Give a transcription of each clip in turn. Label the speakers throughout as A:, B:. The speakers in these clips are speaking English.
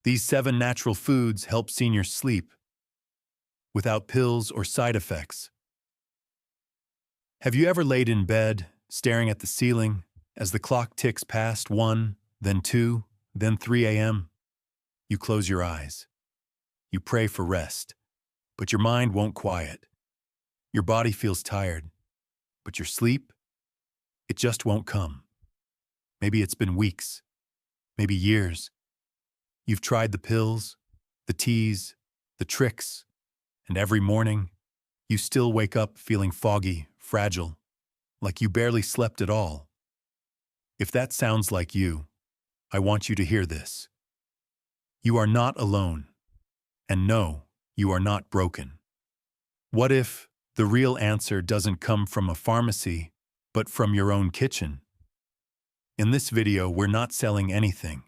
A: These 7 natural foods help seniors sleep without pills or side effects. Have you ever laid in bed, staring at the ceiling, as the clock ticks past 1, then 2, then 3 a.m.? You close your eyes. You pray for rest, but your mind won't quiet. Your body feels tired, but your sleep, it just won't come. Maybe it's been weeks, maybe years. You've tried the pills, the teas, the tricks, and every morning, you still wake up feeling foggy, fragile, like you barely slept at all. If that sounds like you, I want you to hear this. You are not alone. And no, you are not broken. What if the real answer doesn't come from a pharmacy, but from your own kitchen? In this video, we're not selling anything.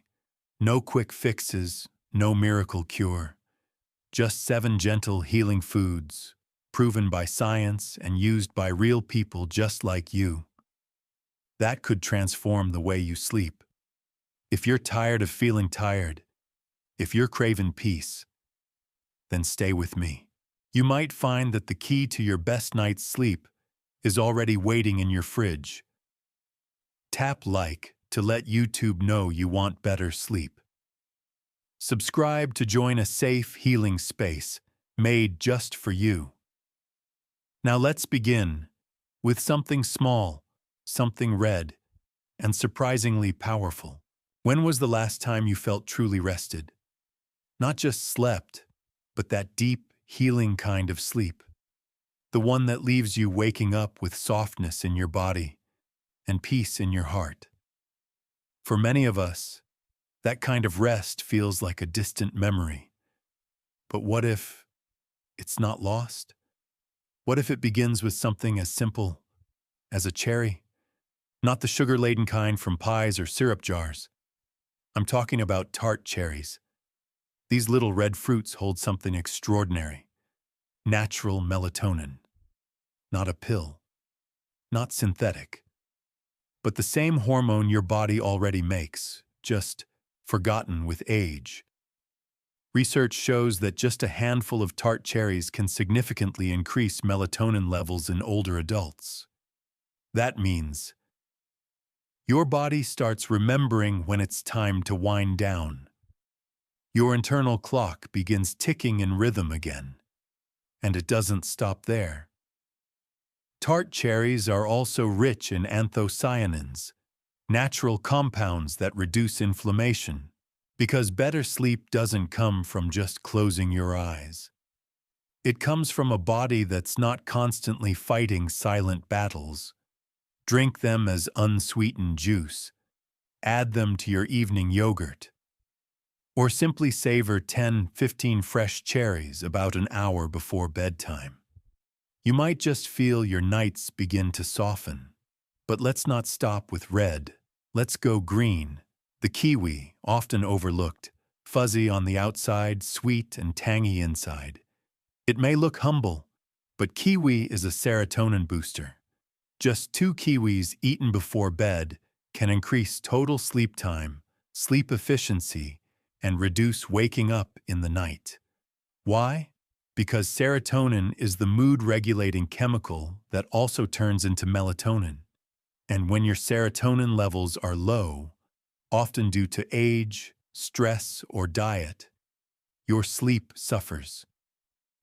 A: No quick fixes, no miracle cure. Just 7 gentle healing foods, proven by science and used by real people just like you. That could transform the way you sleep. If you're tired of feeling tired, if you're craving peace, then stay with me. You might find that the key to your best night's sleep is already waiting in your fridge. Tap like to let YouTube know you want better sleep. Subscribe to join a safe, healing space made just for you. Now let's begin with something small, something red, and surprisingly powerful. When was the last time you felt truly rested? Not just slept, but that deep, healing kind of sleep. The one that leaves you waking up with softness in your body and peace in your heart. For many of us, that kind of rest feels like a distant memory. But what if it's not lost? What if it begins with something as simple as a cherry? Not the sugar-laden kind from pies or syrup jars. I'm talking about TART cherries. These little red fruits hold something extraordinary. Natural melatonin. Not a pill. Not synthetic. But the same hormone your body already makes, just forgotten with age. Research shows that just a handful of TART cherries can significantly increase melatonin levels in older adults. That means your body starts remembering when it's time to wind down. Your internal clock begins ticking in rhythm again. And it doesn't stop there. TART cherries are also rich in anthocyanins, natural compounds that reduce inflammation, because better sleep doesn't come from just closing your eyes. It comes from a body that's not constantly fighting silent battles. Drink them as unsweetened juice. Add them to your evening yogurt. Or simply savor 10-15 fresh cherries about an hour before bedtime. You might just feel your nights begin to soften. But let's not stop with red. Let's go green. The kiwi, often overlooked, fuzzy on the outside, sweet and tangy inside. It may look humble, but kiwi is a serotonin booster. Just 2 kiwis eaten before bed can increase total sleep time, sleep efficiency, and reduce waking up in the night. Why? Because serotonin is the mood-regulating chemical that also turns into melatonin. And when your serotonin levels are low, often due to age, stress, or diet, your sleep suffers.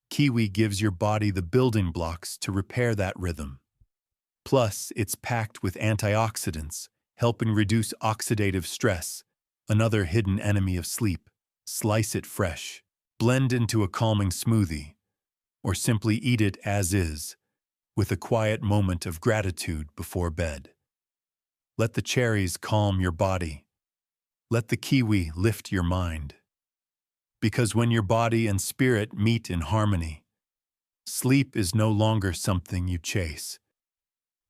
A: Kiwi gives your body the building blocks to repair that rhythm. Plus, it's packed with antioxidants, helping reduce oxidative stress, another hidden enemy of sleep. Slice it fresh, blend into a calming smoothie, or simply eat it as is, with a quiet moment of gratitude before bed. Let the cherries calm your body. Let the kiwi lift your mind. Because when your body and spirit meet in harmony, sleep is no longer something you chase.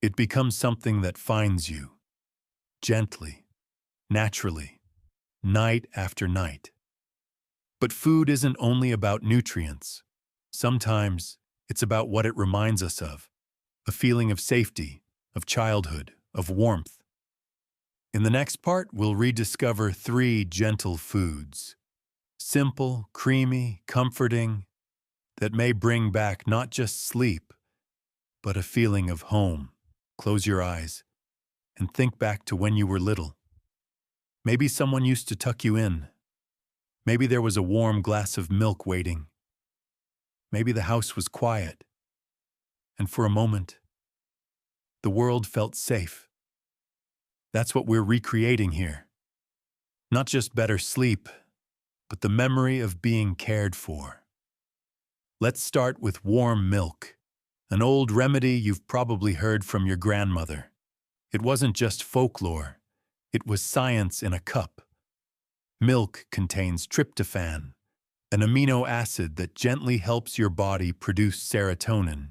A: It becomes something that finds you, gently, naturally, night after night. But food isn't only about nutrients. Sometimes it's about what it reminds us of, a feeling of safety, of childhood, of warmth. In the next part, we'll rediscover 3 gentle foods, simple, creamy, comforting, that may bring back not just sleep, but a feeling of home. Close your eyes and think back to when you were little. Maybe someone used to tuck you in. Maybe there was a warm glass of milk waiting. Maybe the house was quiet. And for a moment, the world felt safe. That's what we're recreating here. Not just better sleep, but the memory of being cared for. Let's start with warm milk, an old remedy you've probably heard from your grandmother. It wasn't just folklore, it was science in a cup. Milk contains tryptophan, an amino acid that gently helps your body produce serotonin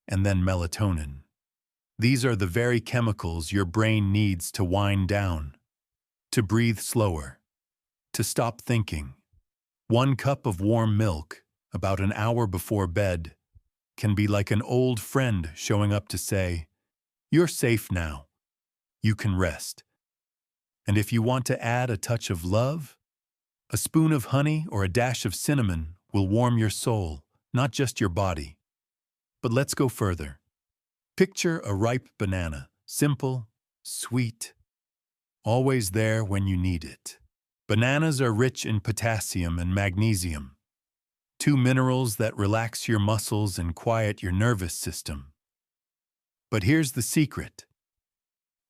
A: and then melatonin. These are the very chemicals your brain needs to wind down, to breathe slower, to stop thinking. 1 cup of warm milk, about an hour before bed, can be like an old friend showing up to say, "You're safe now. You can rest." And if you want to add a touch of love, a spoon of honey or a dash of cinnamon will warm your soul, not just your body. But let's go further. Picture a ripe banana, simple, sweet, always there when you need it. Bananas are rich in potassium and magnesium, 2 minerals that relax your muscles and quiet your nervous system. But here's the secret.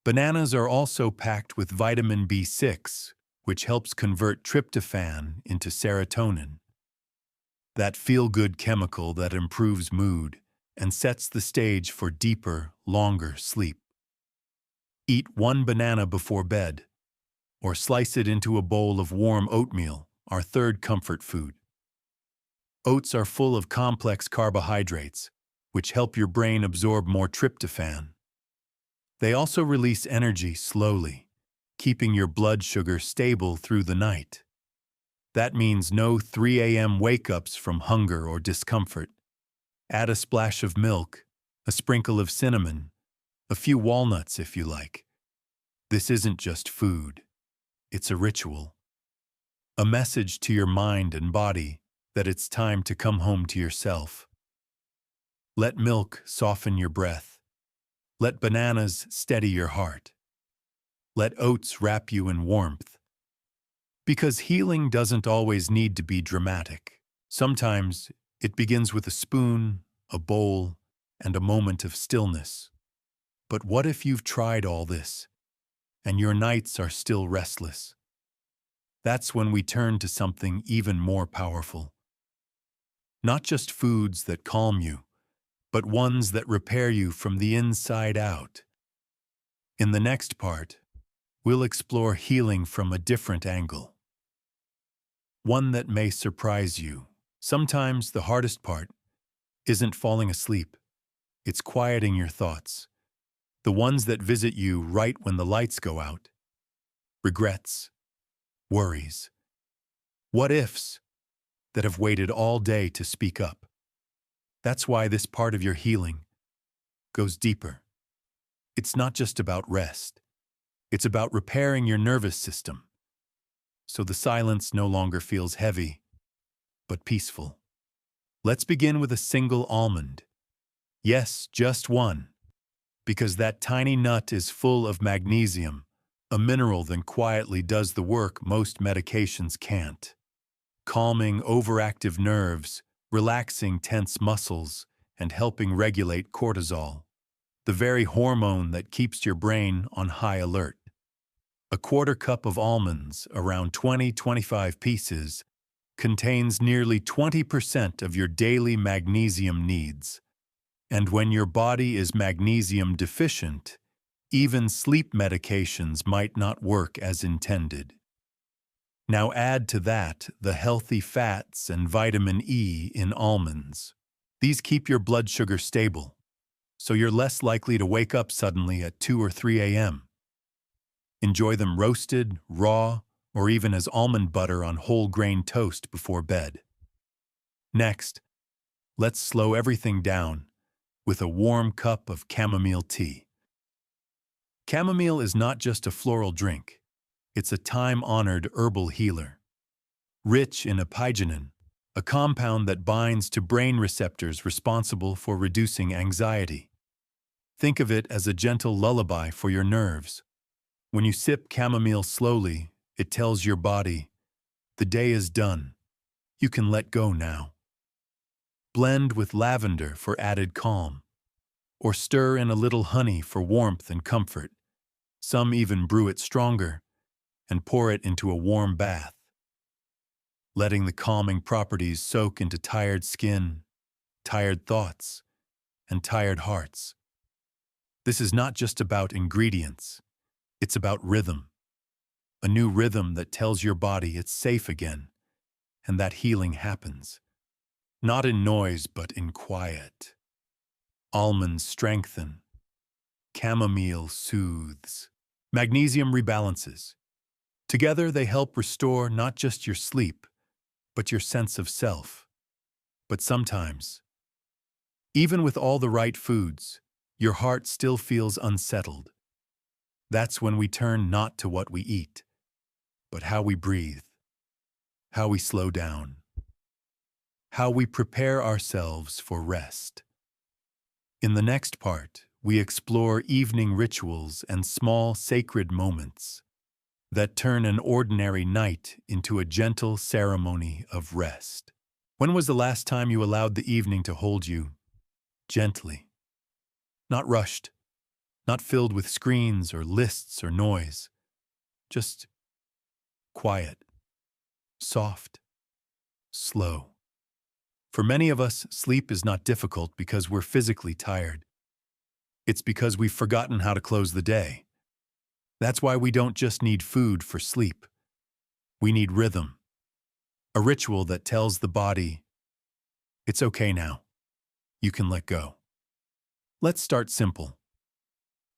A: Bananas are also packed with vitamin B6, which helps convert tryptophan into serotonin, that feel-good chemical that improves mood and sets the stage for deeper, longer sleep. Eat 1 banana before bed, or slice it into a bowl of warm oatmeal, our third comfort food. Oats are full of complex carbohydrates, which help your brain absorb more tryptophan. They also release energy slowly, keeping your blood sugar stable through the night. That means no 3 a.m. wake-ups from hunger or discomfort. Add a splash of milk, a sprinkle of cinnamon, a few walnuts if you like. This isn't just food. It's a ritual. A message to your mind and body that it's time to come home to yourself. Let milk soften your breath. Let bananas steady your heart. Let oats wrap you in warmth. Because healing doesn't always need to be dramatic. Sometimes it begins with a spoon, a bowl, and a moment of stillness. But what if you've tried all this, and your nights are still restless? That's when we turn to something even more powerful. Not just foods that calm you, but ones that repair you from the inside out. In the next part, we'll explore healing from a different angle. One that may surprise you. Sometimes the hardest part isn't falling asleep. It's quieting your thoughts. The ones that visit you right when the lights go out. Regrets, worries, what-ifs that have waited all day to speak up. That's why this part of your healing goes deeper. It's not just about rest. It's about repairing your nervous system, so the silence no longer feels heavy, but peaceful. Let's begin with a single almond. Yes, just one, because that tiny nut is full of magnesium, a mineral that quietly does the work most medications can't. Calming overactive nerves, relaxing tense muscles, and helping regulate cortisol, the very hormone that keeps your brain on high alert. A 1/4 cup of almonds, around 20-25 pieces, contains nearly 20% of your daily magnesium needs. And when your body is magnesium deficient, even sleep medications might not work as intended. Now add to that the healthy fats and vitamin E in almonds. These keep your blood sugar stable, so you're less likely to wake up suddenly at 2 or 3 a.m. Enjoy them roasted, raw, or even as almond butter on whole grain toast before bed. Next, let's slow everything down with a warm cup of chamomile tea. Chamomile is not just a floral drink. It's a time-honored herbal healer. rich in epigenin, a compound that binds to brain receptors responsible for reducing anxiety. Think of it as a gentle lullaby for your nerves. When you sip chamomile slowly, it tells your body, the day is done. You can let go now. Blend with lavender for added calm, or stir in a little honey for warmth and comfort. Some even brew it stronger and pour it into a warm bath, letting the calming properties soak into tired skin, tired thoughts, and tired hearts. This is not just about ingredients, it's about rhythm. A new rhythm that tells your body it's safe again, and that healing happens. Not in noise, but in quiet. Almonds strengthen. Chamomile soothes. Magnesium rebalances. Together they help restore not just your sleep, but your sense of self. But sometimes, even with all the right foods, your heart still feels unsettled. That's when we turn not to what we eat, but how we breathe, how we slow down, how we prepare ourselves for rest. In the next part, we explore evening rituals and small sacred moments that turn an ordinary night into a gentle ceremony of rest. When was the last time you allowed the evening to hold you gently? Not rushed, not filled with screens or lists or noise, just quiet, soft, slow. For many of us, sleep is not difficult because we're physically tired. It's because we've forgotten how to close the day. That's why we don't just need food for sleep. We need rhythm, a ritual that tells the body, it's okay now. You can let go. Let's start simple.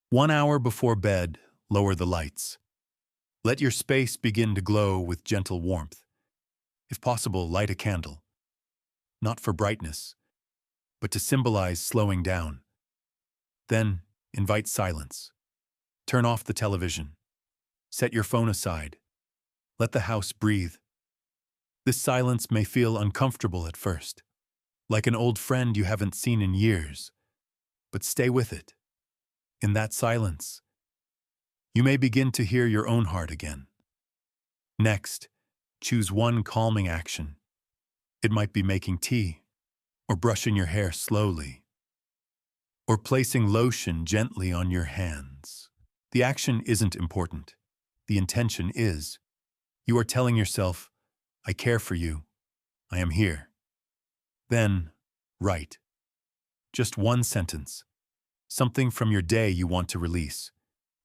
A: 1 hour before bed, lower the lights. Let your space begin to glow with gentle warmth. If possible, light a candle. Not for brightness, but to symbolize slowing down. Then, invite silence. Turn off the television. Set your phone aside. Let the house breathe. This silence may feel uncomfortable at first, like an old friend you haven't seen in years, but stay with it. In that silence, you may begin to hear your own heart again. Next, choose one calming action. It might be making tea, or brushing your hair slowly, or placing lotion gently on your hands. The action isn't important. The intention is. You are telling yourself, I care for you. I am here. Then, write. Just one sentence. Something from your day you want to release.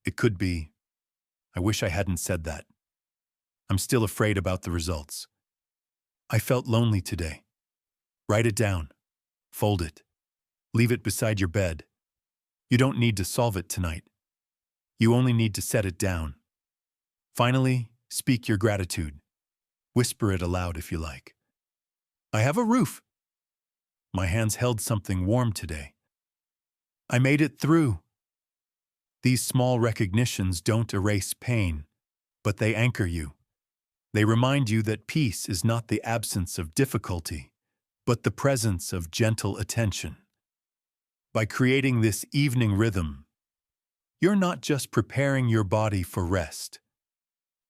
A: It could be, I wish I hadn't said that. I'm still afraid about the results. I felt lonely today. Write it down. Fold it. Leave it beside your bed. You don't need to solve it tonight. You only need to set it down. Finally, speak your gratitude. Whisper it aloud if you like. I have a roof. My hands held something warm today. I made it through. These small recognitions don't erase pain, but they anchor you. They remind you that peace is not the absence of difficulty, but the presence of gentle attention. By creating this evening rhythm, you're not just preparing your body for rest.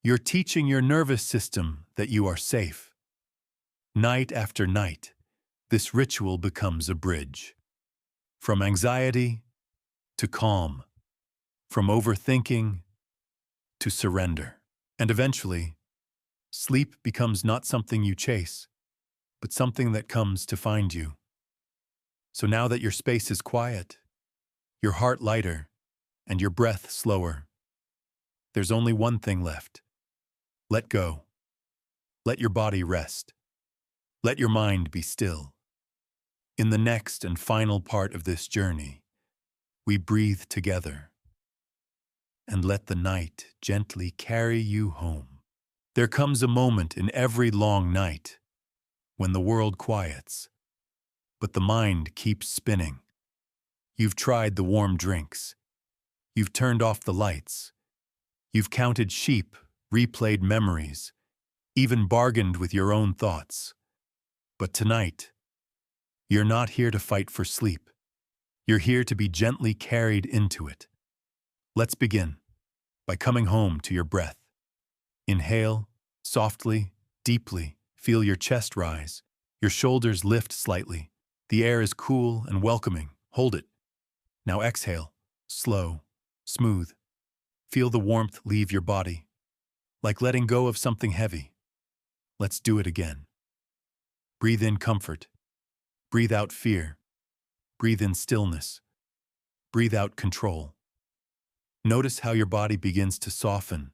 A: You're teaching your nervous system that you are safe. Night after night, this ritual becomes a bridge. From anxiety to calm, from overthinking to surrender. And eventually, sleep becomes not something you chase, but something that comes to find you. So now that your space is quiet, your heart lighter, and your breath slower, there's only one thing left. Let go. Let your body rest. Let your mind be still. In the next and final part of this journey, we breathe together and let the night gently carry you home. There comes a moment in every long night when the world quiets, but the mind keeps spinning. You've tried the warm drinks. You've turned off the lights. You've counted sheep, replayed memories, even bargained with your own thoughts. But tonight, you're not here to fight for sleep. You're here to be gently carried into it. Let's begin by coming home to your breath. Inhale, softly, deeply. Feel your chest rise. Your shoulders lift slightly. The air is cool and welcoming. Hold it. Now exhale, slow, smooth. Feel the warmth leave your body, like letting go of something heavy. Let's do it again. Breathe in comfort. Breathe out fear. Breathe in stillness. Breathe out control. Notice how your body begins to soften.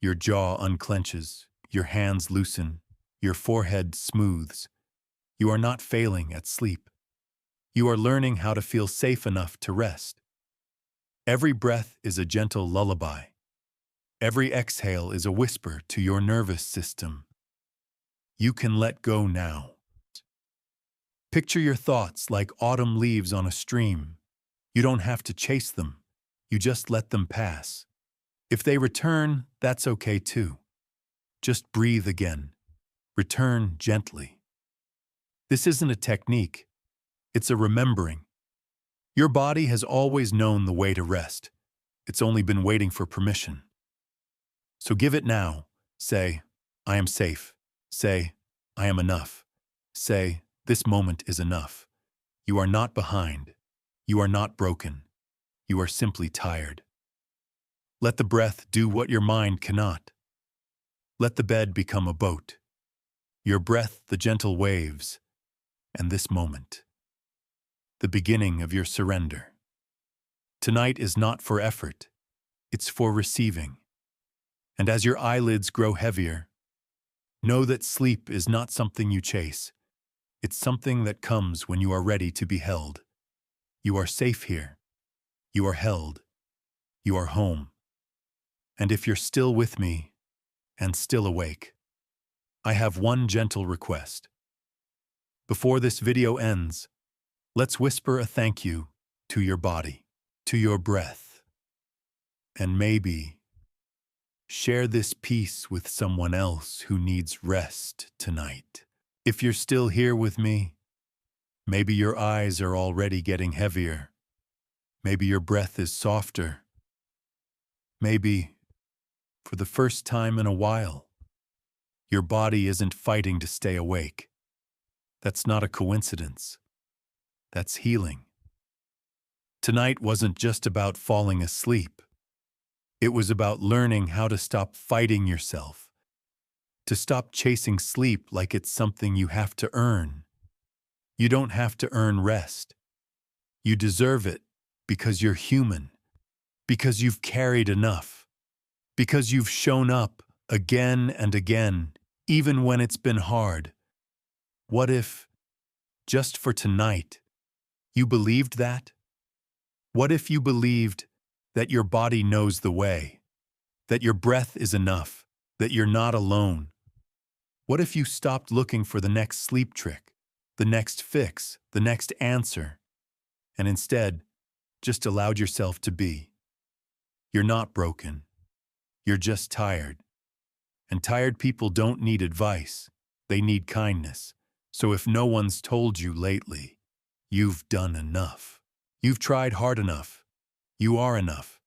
A: Your jaw unclenches. Your hands loosen. Your forehead smooths. You are not failing at sleep. You are learning how to feel safe enough to rest. Every breath is a gentle lullaby. Every exhale is a whisper to your nervous system. You can let go now. Picture your thoughts like autumn leaves on a stream. You don't have to chase them. You just let them pass. If they return, that's okay too. Just breathe again. Return gently. This isn't a technique. It's a remembering. Your body has always known the way to rest. It's only been waiting for permission. So give it now. Say, I am safe. Say, I am enough. Say, this moment is enough. You are not behind. You are not broken. You are simply tired. Let the breath do what your mind cannot. Let the bed become a boat. Your breath the gentle waves. And this moment, the beginning of your surrender. Tonight is not for effort. It's for receiving. And as your eyelids grow heavier, know that sleep is not something you chase. It's something that comes when you are ready to be held. You are safe here. You are held. You are home. And if you're still with me and still awake, I have one gentle request. Before this video ends, let's whisper a thank you to your body, to your breath, and maybe share this piece with someone else who needs rest tonight. If you're still here with me, maybe your eyes are already getting heavier. Maybe your breath is softer. Maybe, for the first time in a while, your body isn't fighting to stay awake. That's not a coincidence. That's healing. Tonight wasn't just about falling asleep. It was about learning how to stop fighting yourself, to stop chasing sleep like it's something you have to earn. You don't have to earn rest. You deserve it because you're human, because you've carried enough, because you've shown up again and again, even when it's been hard. What if, just for tonight, you believed that? What if you believed that your body knows the way, that your breath is enough, that you're not alone? What if you stopped looking for the next sleep trick, the next fix, the next answer, and instead just allowed yourself to be? You're not broken. You're just tired. And tired people don't need advice. They need kindness. So if no one's told you lately, you've done enough. You've tried hard enough. You are enough.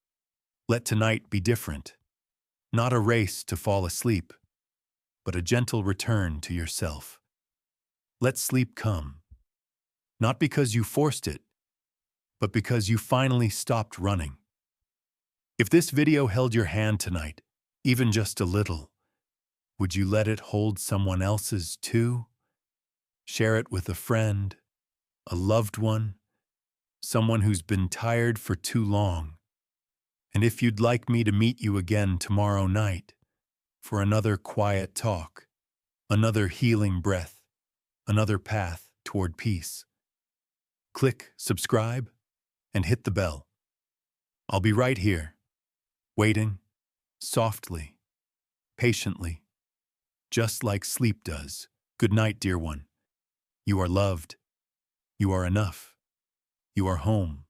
A: Let tonight be different. Not a race to fall asleep, but a gentle return to yourself. Let sleep come. Not because you forced it, but because you finally stopped running. If this video held your hand tonight, even just a little, would you let it hold someone else's too? Share it with a friend, a loved one, someone who's been tired for too long. And if you'd like me to meet you again tomorrow night for another quiet talk, another healing breath, another path toward peace, click subscribe and hit the bell. I'll be right here, waiting, softly, patiently, just like sleep does. Good night, dear one. You are loved. You are enough. You are home.